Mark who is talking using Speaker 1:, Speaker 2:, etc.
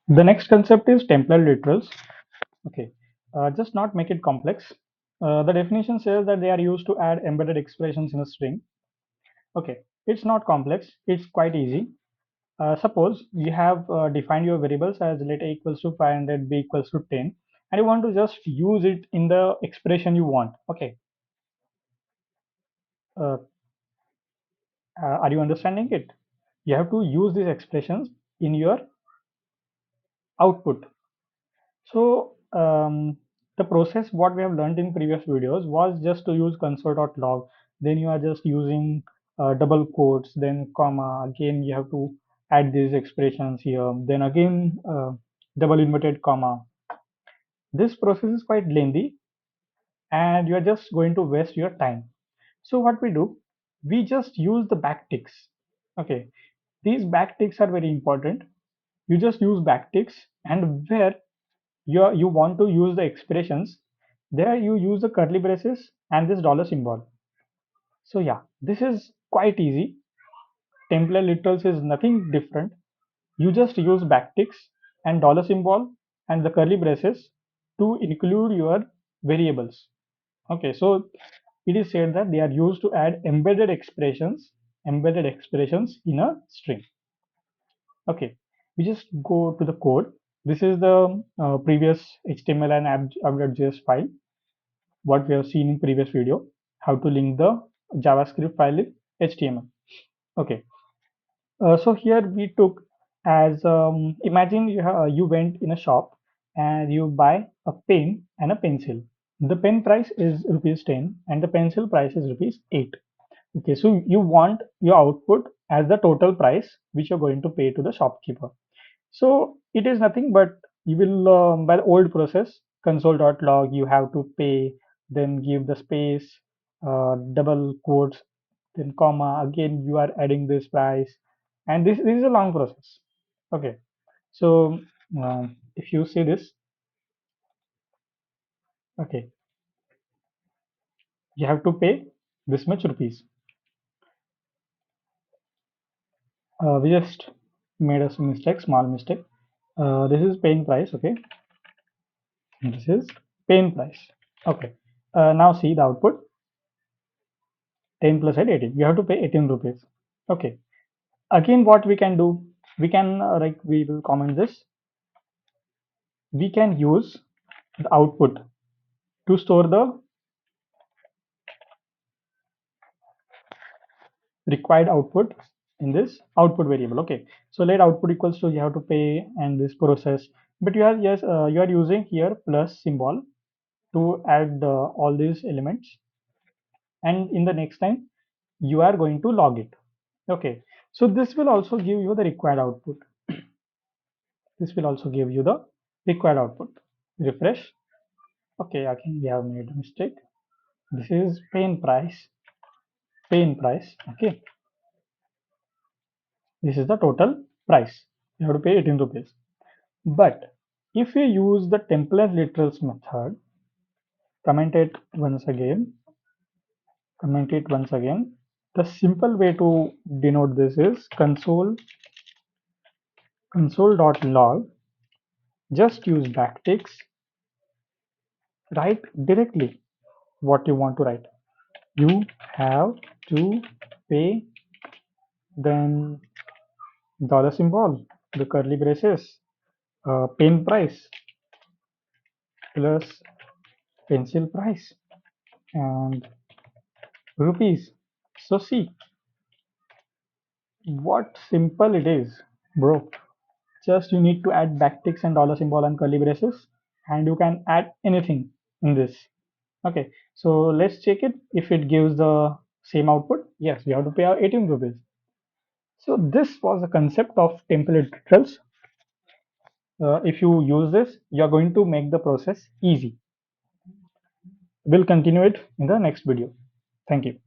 Speaker 1: The next concept is template literals. Okay, just not make it complex. The definition says that they are used to add embedded expressions in a string. Okay, it's not complex, it's quite easy. Suppose you have defined your variables as let a equals to 500, b equals to 10, and you want to just use it in the expression you want. Okay, uh, are you understanding it? You have to use these expressions in your output. So the process what we have learned in previous videos was just to use console.log. Then you are just using double quotes, then comma. Again, you have to add these expressions here. Then again, double inverted comma. This process is quite lengthy, and you are just going to waste your time. So what we do, we just use the backticks. Okay, these backticks are very important. You just use backticks, and where you want to use the expressions, there you use the curly braces and this dollar symbol. So yeah, this is quite easy. Template literals is nothing different. You just use backticks and dollar symbol and the curly braces to include your variables. Okay, so it is said that they are used to add embedded expressions in a string. Okay, we just go to the code. This is the previous HTML and app.js file, what we have seen in previous video, how to link the JavaScript file with HTML. Okay, so here we took as imagine you went in a shop and you buy a pen and a pencil. The pen price is rupees 10 and the pencil price is rupees 8. Okay, so you want your output as the total price which you're going to pay to the shopkeeper. So it is nothing but you will by the old process console.log you have to pay, then give the space, double quotes, then comma, again you are adding this price, and this is a long process. Okay, so if you see this, okay, you have to pay this much rupees. We just made a mistake, small mistake. This is paying price, okay. This is paying price. Okay. Now see the output. 10 plus 8, 18. You have to pay 18 rupees. Okay. Again, what we can do, we can like we will comment this. We can use the output to store the required output in this output variable. Okay. So let output equals to you have to pay and this process. But you are yes you are using here plus symbol to add all these elements, and in the next time you are going to log it. Okay, so this will also give you the required output. This will also give you the required output. Refresh. Okay, again we have made a mistake. This is pain price. Okay, this is the total price. You have to pay 18 rupees. But if you use the template literals method, comment it once again, comment it once again. The simple way to denote this is console.log. Just use backticks, write directly what you want to write. You have to pay, then dollar symbol, the curly braces, pen price plus pencil price and rupees. So see what simple it is, bro. Just you need to add backticks and dollar symbol and curly braces, and you can add anything in this. Okay, so let's check it if it gives the same output. Yes, we have to pay our 18 rupees. So this was the concept of template literals. If you use this, you are going to make the process easy. We'll continue it in the next video. Thank you.